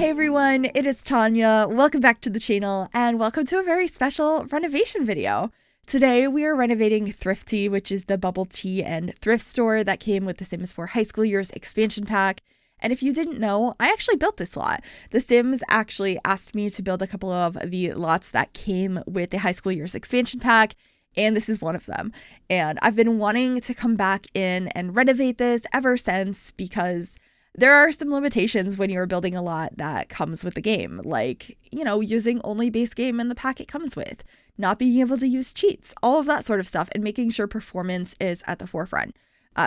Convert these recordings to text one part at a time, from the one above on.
Hey everyone, it is Tanya. Welcome back to the channel and welcome to a very special renovation video. Today we are renovating ThrifTea, which is the bubble tea and thrift store that came with the Sims 4 High School Years expansion pack. And if you didn't know, I actually built this lot. The Sims actually asked me to build a couple of the lots that came with the High School Years expansion pack, and this is one of them. And I've been wanting to come back in and renovate this ever since because there are some limitations when you're building a lot that comes with the game, like, using only base game in the pack it comes with, not being able to use cheats, all of that sort of stuff, and making sure performance is at the forefront.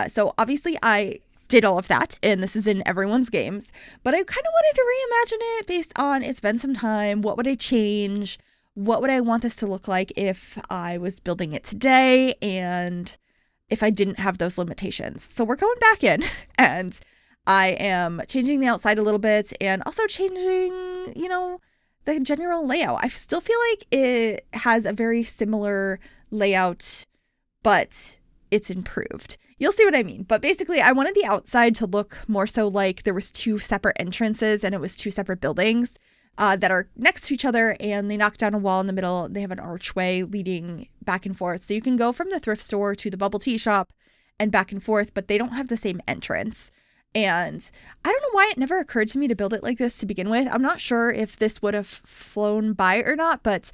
So obviously I did all of that, and this is in everyone's games, but I kind of wanted to reimagine it based on it's been some time. What would I change? What would I want this to look like if I was building it today and if I didn't have those limitations? So we're going back in and I am changing the outside a little bit and also changing, the general layout. I still feel like it has a very similar layout, but it's improved. You'll see what I mean. But basically, I wanted the outside to look more so like there was two separate entrances and it was two separate buildings that are next to each other, and they knock down a wall in the middle. They have an archway leading back and forth. So you can go from the thrift store to the bubble tea shop and back and forth, but they don't have the same entrance. And I don't know why it never occurred to me to build it like this to begin with. I'm not sure if this would have flown by or not, but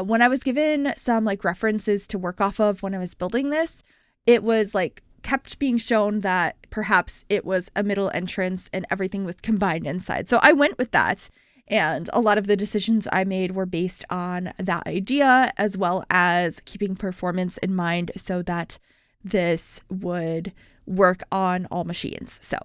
when I was given some references to work off of when I was building this, it was kept being shown that perhaps it was a middle entrance and everything was combined inside. So I went with that. And a lot of the decisions I made were based on that idea, as well as keeping performance in mind so that this would work on all machines. So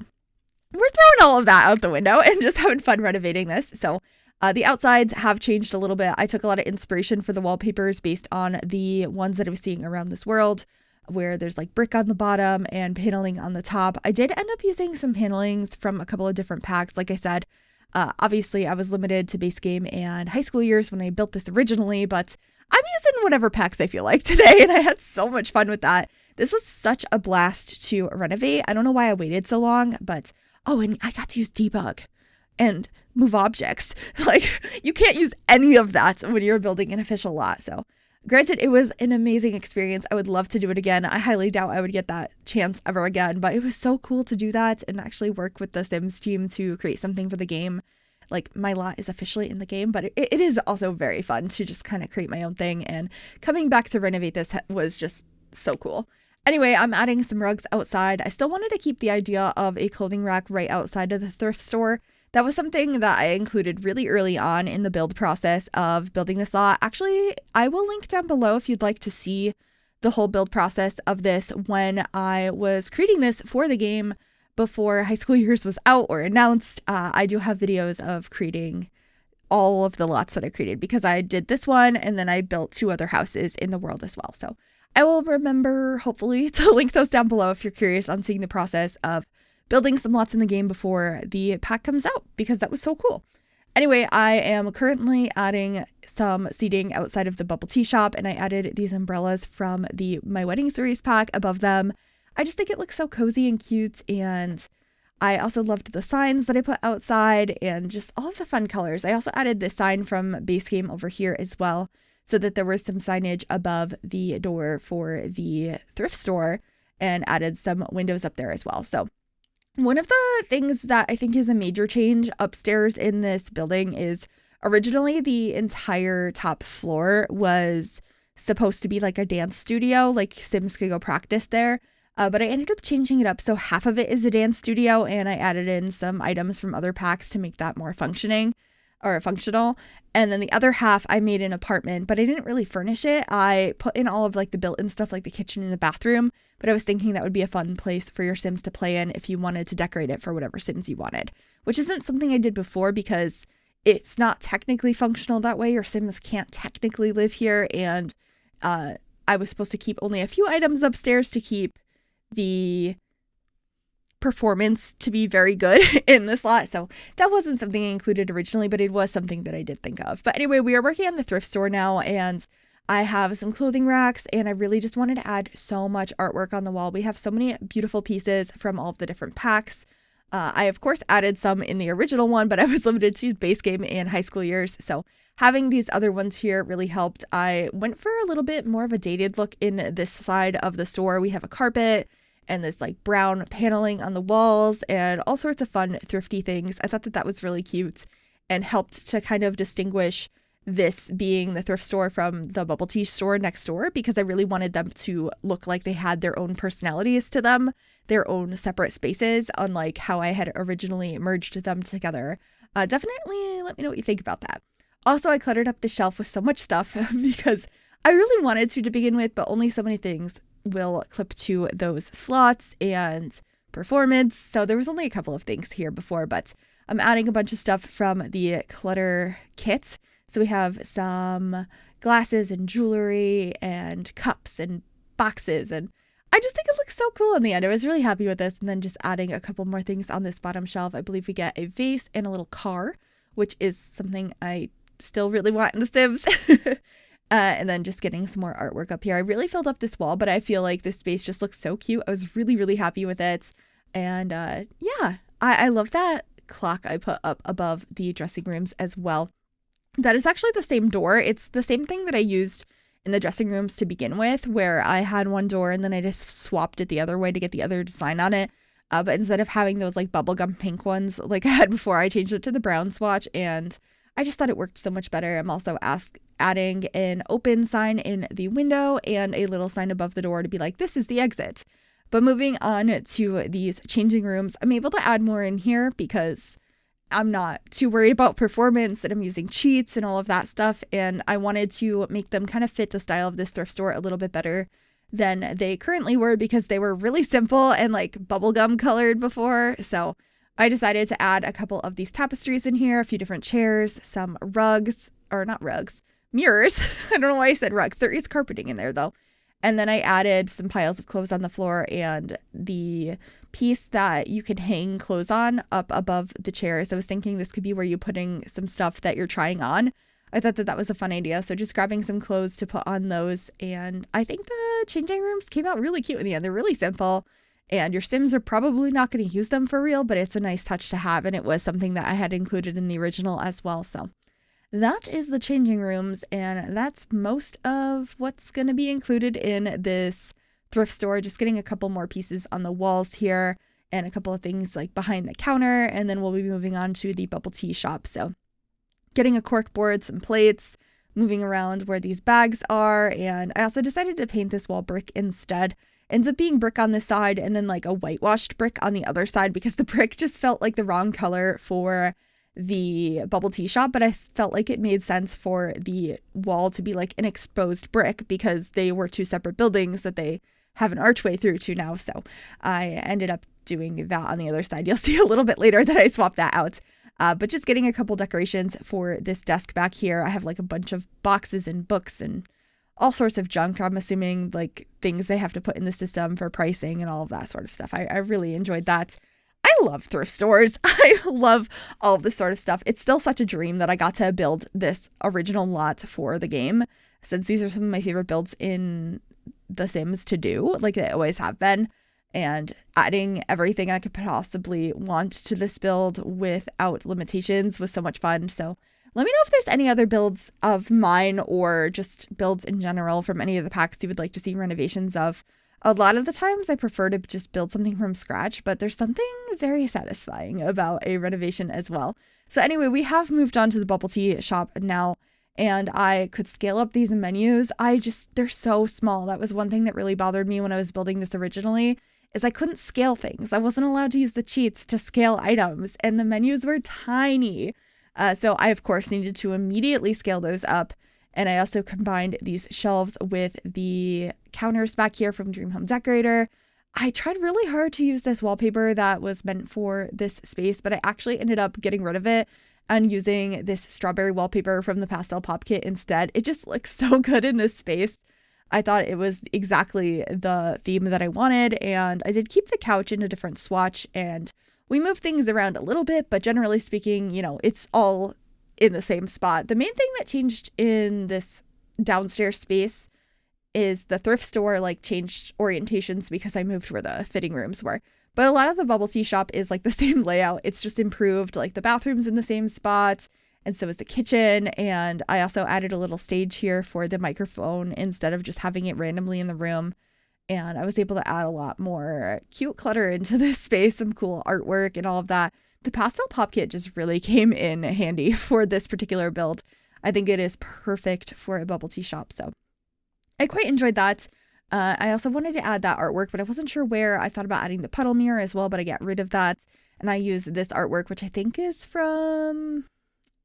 we're throwing all of that out the window and just having fun renovating this. So the outsides have changed a little bit. I took a lot of inspiration for the wallpapers based on the ones that I was seeing around this world, where there's brick on the bottom and paneling on the top. I did end up using some panelings from a couple of different packs. Like I said, obviously I was limited to base game and high school years when I built this originally, but I'm using whatever packs I feel like today, and I had so much fun with that. This was such a blast to renovate. I don't know why I waited so long, but and I got to use debug and move objects. You can't use any of that when you're building an official lot. So granted, it was an amazing experience. I would love to do it again. I highly doubt I would get that chance ever again, but it was so cool to do that and actually work with the Sims team to create something for the game. My lot is officially in the game, but it is also very fun to just kind of create my own thing, and coming back to renovate this was just so cool. Anyway, I'm adding some rugs outside. I still wanted to keep the idea of a clothing rack right outside of the thrift store. That was something that I included really early on in the build process of building this lot. Actually, I will link down below if you'd like to see the whole build process of this when I was creating this for the game before High School Years was out or announced. I do have videos of creating all of the lots that I created because I did this one and then I built two other houses in the world as well. So I will remember, hopefully, to link those down below if you're curious on seeing the process of building some lots in the game before the pack comes out, because that was so cool. Anyway, I am currently adding some seating outside of the bubble tea shop, and I added these umbrellas from the My Wedding Series pack above them. I just think it looks so cozy and cute, and I also loved the signs that I put outside and just all of the fun colors. I also added this sign from base game over here as well, so that there was some signage above the door for the thrift store, and added some windows up there as well. So one of the things that I think is a major change upstairs in this building is originally the entire top floor was supposed to be a dance studio, Sims could go practice there. But I ended up changing it up so half of it is a dance studio, and I added in some items from other packs to make that more functional. And then the other half I made an apartment, but I didn't really furnish it. I put in all of the built-in stuff like the kitchen and the bathroom, but I was thinking that would be a fun place for your Sims to play in if you wanted to decorate it for whatever Sims you wanted, which isn't something I did before because it's not technically functional that way. Your Sims can't technically live here, and I was supposed to keep only a few items upstairs to keep the performance to be very good in this lot. So that wasn't something I included originally, but it was something that I did think of. But anyway, we are working on the thrift store now, and I have some clothing racks, and I really just wanted to add so much artwork on the wall. We have so many beautiful pieces from all of the different packs. I, of course, added some in the original one, but I was limited to base game and high school years. So having these other ones here really helped. I went for a little bit more of a dated look in this side of the store. We have a carpet and this like brown paneling on the walls and all sorts of fun thrifty things. I thought that that was really cute and helped to kind of distinguish this being the thrift store from the bubble tea store next door, because I really wanted them to look like they had their own personalities to them, their own separate spaces, unlike how I had originally merged them together. Definitely let me know what you think about that. Also, I cluttered up the shelf with so much stuff because I really wanted to begin with, but only so many things will clip to those slots and performance. So there was only a couple of things here before, but I'm adding a bunch of stuff from the clutter kit. So we have some glasses and jewelry and cups and boxes, and I just think it looks so cool in the end. I was really happy with this. And then just adding a couple more things on this bottom shelf. I believe we get a vase and a little car, which is something I still really want in The Sims. And then just getting some more artwork up here. I really filled up this wall, but I feel like this space just looks so cute. I was really, really happy with it. And yeah, I love that clock I put up above the dressing rooms as well. That is actually the same door. It's the same thing that I used in the dressing rooms to begin with, where I had one door and then I just swapped it the other way to get the other design on it. But instead of having those like bubblegum pink ones like I had before, I changed it to the brown swatch, and I just thought it worked so much better. I'm also adding an open sign in the window and a little sign above the door to be like, this is the exit. But moving on to these changing rooms, I'm able to add more in here because I'm not too worried about performance and I'm using cheats and all of that stuff. And I wanted to make them kind of fit the style of this thrift store a little bit better than they currently were, because they were really simple and like bubblegum colored before. So I decided to add a couple of these tapestries in here, a few different chairs, some rugs, or not rugs, mirrors. I don't know why I said rugs. There is carpeting in there though. And then I added some piles of clothes on the floor and the piece that you could hang clothes on up above the chairs. I was thinking this could be where you're putting some stuff that you're trying on. I thought that that was a fun idea. So just grabbing some clothes to put on those. And I think the changing rooms came out really cute in the end. They're really simple. And your Sims are probably not going to use them for real, but it's a nice touch to have. And it was something that I had included in the original as well. So that is the changing rooms, and that's most of what's going to be included in this thrift store. Just getting a couple more pieces on the walls here and a couple of things like behind the counter, and then we'll be moving on to the bubble tea shop. So getting a cork board, some plates, moving around where these bags are, and I also decided to paint this wall brick instead. Ends up being brick on this side and then like a whitewashed brick on the other side, because the brick just felt like the wrong color for the bubble tea shop, but I felt like it made sense for the wall to be like an exposed brick because they were two separate buildings that they have an archway through to now. So I ended up doing that on the other side. You'll see a little bit later that I swapped that out. But just getting a couple decorations for this desk back here. I have like a bunch of boxes and books and all sorts of junk. I'm assuming like things they have to put in the system for pricing and all of that sort of stuff. I really enjoyed that. I love thrift stores. I love all of this sort of stuff. It's still such a dream that I got to build this original lot for the game, since these are some of my favorite builds in The Sims to do, like they always have been. And adding everything I could possibly want to this build without limitations was so much fun. So let me know if there's any other builds of mine or just builds in general from any of the packs you would like to see renovations of. A lot of the times I prefer to just build something from scratch, but there's something very satisfying about a renovation as well. So anyway, we have moved on to the bubble tea shop now, and I could scale up these menus. They're so small. That was one thing that really bothered me when I was building this originally, is I couldn't scale things. I wasn't allowed to use the cheats to scale items, and the menus were tiny. So I, of course, needed to immediately scale those up. And I also combined these shelves with the counters back here from Dream Home Decorator. I tried really hard to use this wallpaper that was meant for this space, but I actually ended up getting rid of it and using this strawberry wallpaper from the Pastel Pop Kit instead. It just looks so good in this space. I thought it was exactly the theme that I wanted, and I did keep the couch in a different swatch, and we moved things around a little bit, but generally speaking, it's all in the same spot. The main thing that changed in this downstairs space is the thrift store like changed orientations because I moved where the fitting rooms were. But a lot of the bubble tea shop is like the same layout. It's just improved, like the bathroom's in the same spot, and so is the kitchen. And I also added a little stage here for the microphone instead of just having it randomly in the room. And I was able to add a lot more cute clutter into this space, some cool artwork and all of that. The pastel pop kit just really came in handy for this particular build. I think it is perfect for a bubble tea shop. So I quite enjoyed that. I also wanted to add that artwork, but I wasn't sure where. I thought about adding the puddle mirror as well, but I got rid of that. And I used this artwork, which I think is from,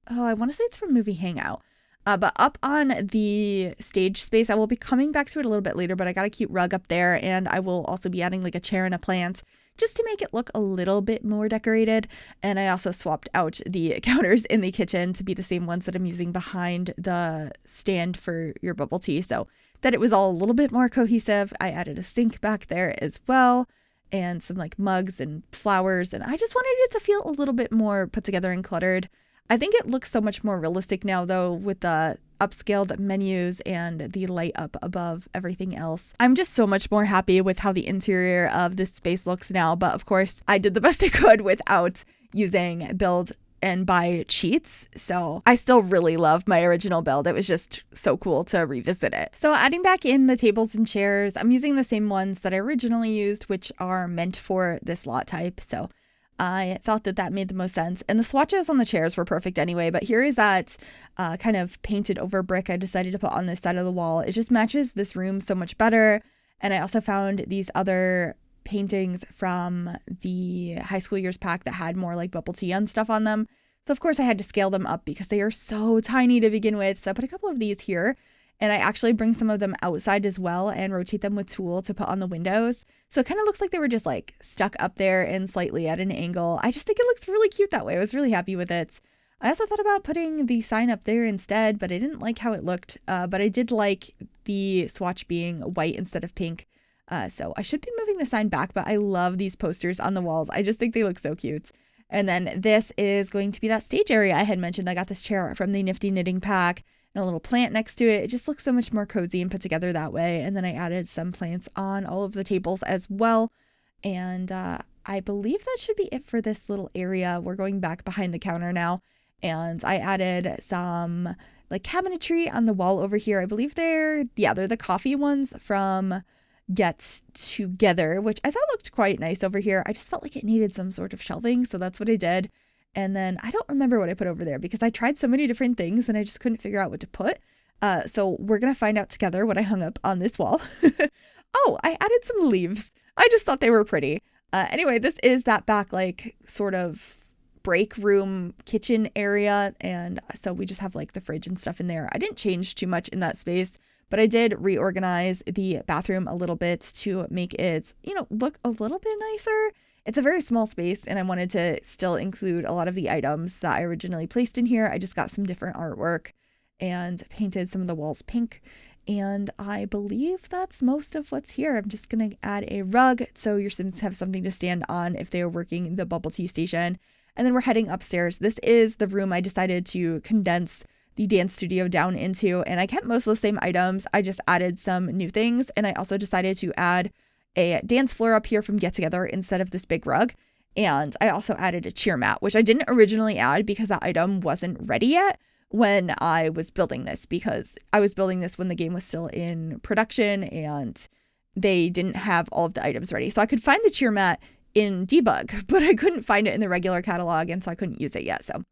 I want to say it's from Movie Hangout. But up on the stage space, I will be coming back to it a little bit later, but I got a cute rug up there, and I will also be adding like a chair and a plant just to make it look a little bit more decorated. And I also swapped out the counters in the kitchen to be the same ones that I'm using behind the stand for your bubble tea, so that it was all a little bit more cohesive. I added a sink back there as well, and some like mugs and flowers, and I just wanted it to feel a little bit more put together and cluttered. I think it looks so much more realistic now, though, with the upscaled menus and the light up above everything else. I'm just so much more happy with how the interior of this space looks now. But of course, I did the best I could without using build and buy cheats. So I still really love my original build. It was just so cool to revisit it. So adding back in the tables and chairs, I'm using the same ones that I originally used, which are meant for this lot type. So I thought that that made the most sense. And the swatches on the chairs were perfect anyway, but here is that kind of painted over brick I decided to put on this side of the wall. It just matches this room so much better. And I also found these other paintings from the high school years pack that had more like bubble tea and stuff on them. So of course I had to scale them up because they are so tiny to begin with. So I put a couple of these here. And I actually bring some of them outside as well and rotate them with tulle to put on the windows. So it kind of looks like they were just like stuck up there and slightly at an angle. I just think it looks really cute that way. I was really happy with it. I also thought about putting the sign up there instead, but I didn't like how it looked. But I did like the swatch being white instead of pink. So I should be moving the sign back, but I love these posters on the walls. I just think they look so cute. And then this is going to be that stage area I had mentioned. I got this chair from the Nifty Knitting Pack and a little plant next to it. It just looks so much more cozy and put together that way. And then I added some plants on all of the tables as well. And I believe that should be it for this little area. We're going back behind the counter now. And I added some like cabinetry on the wall over here. I believe they're the coffee ones from Get Together, which I thought looked quite nice over here. I just felt like it needed some sort of shelving, so that's what I did. And then I don't remember what I put over there because I tried so many different things and I just couldn't figure out what to put. So we're going to find out together what I hung up on this wall. Oh, I added some leaves. I just thought they were pretty. Anyway, this is that back like sort of break room kitchen area. And so we just have like the fridge and stuff in there. I didn't change too much in that space, but I did reorganize the bathroom a little bit to make it, look a little bit nicer. It's a very small space and I wanted to still include a lot of the items that I originally placed in here. I just got some different artwork and painted some of the walls pink. And I believe that's most of what's here. I'm just going to add a rug so your Sims have something to stand on if they are working the bubble tea station. And then we're heading upstairs. This is the room I decided to condense the dance studio down into. And I kept most of the same items. I just added some new things. And I also decided to add a dance floor up here from Get Together instead of this big rug. And I also added a cheer mat, which I didn't originally add because that item wasn't ready yet when I was building this, because I was building this when the game was still in production and they didn't have all of the items ready. So I could find the cheer mat in debug, but I couldn't find it in the regular catalog, and so I couldn't use it yet. So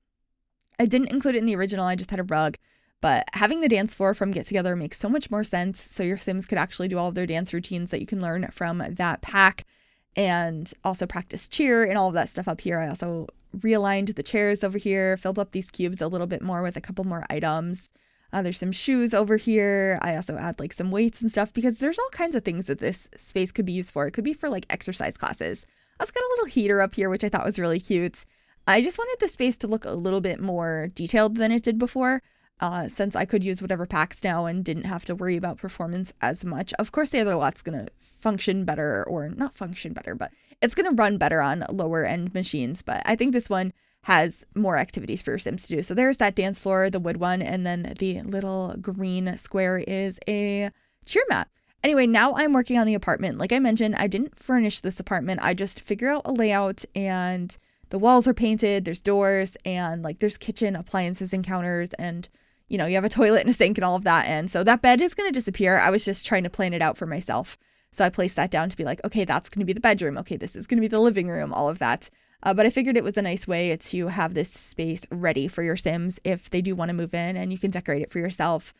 I didn't include it in the original. I just had a rug. But having the dance floor from Get Together makes so much more sense. So your Sims could actually do all of their dance routines that you can learn from that pack and also practice cheer and all of that stuff up here. I also realigned the chairs over here, filled up these cubes a little bit more with a couple more items. There's some shoes over here. I also add like some weights and stuff because there's all kinds of things that this space could be used for. It could be for like exercise classes. I also got a little heater up here, which I thought was really cute. I just wanted the space to look a little bit more detailed than it did before. Since I could use whatever packs now and didn't have to worry about performance as much. Of course, the other lot's going to function better, or not function better, but it's going to run better on lower end machines. But I think this one has more activities for your Sims to do. So there's that dance floor, the wood one, and then the little green square is a Sure, Matt. Anyway, now I'm working on the apartment. Like I mentioned, I didn't furnish this apartment. I just figure out a layout, and the walls are painted, there's doors, and like there's kitchen appliances and counters, and you know, you have a toilet and a sink and all of that. And so that bed is going to disappear. I was just trying to plan it out for myself. So I placed that down to be like, okay, that's going to be the bedroom. Okay, this is going to be the living room, all of that. But I figured it was a nice way to have this space ready for your Sims if they do want to move in, and you can decorate it for yourself.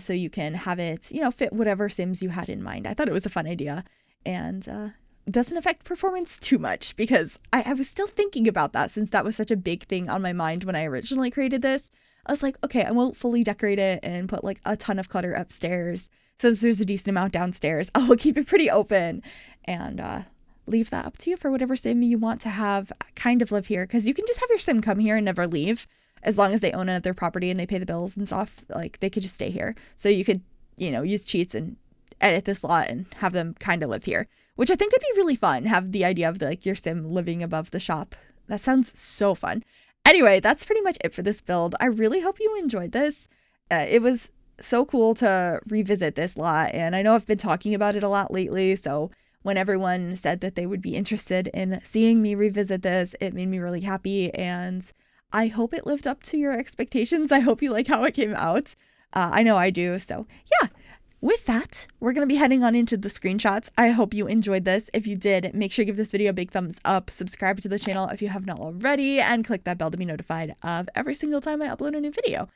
So you can have it, you know, fit whatever Sims you had in mind. I thought it was a fun idea, and doesn't affect performance too much, because I was still thinking about that, since that was such a big thing on my mind when I originally created this. I was like, okay, I won't fully decorate it and put like a ton of clutter upstairs. Since there's a decent amount downstairs, I'll keep it pretty open and leave that up to you for whatever Sim you want to have kind of live here. Because you can just have your Sim come here and never leave. As long as they own another property and they pay the bills and stuff, like they could just stay here. So you could, you know, use cheats and edit this lot and have them kind of live here, which I think would be really fun. Have the idea of like your Sim living above the shop. That sounds so fun. Anyway, that's pretty much it for this build. I really hope you enjoyed this. It was so cool to revisit this lot, and I know I've been talking about it a lot lately, so when everyone said that they would be interested in seeing me revisit this, it made me really happy, and I hope it lived up to your expectations. I hope you like how it came out. I know I do, so yeah. With that, we're going to be heading on into the screenshots. I hope you enjoyed this. If you did, make sure you give this video a big thumbs up, subscribe to the channel if you have not already, and click that bell to be notified of every single time I upload a new video.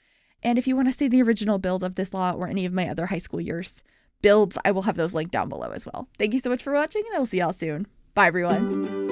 And if you want to see the original build of this lot or any of my other high school years builds, I will have those linked down below as well. Thank you so much for watching, and I'll see y'all soon. Bye, everyone.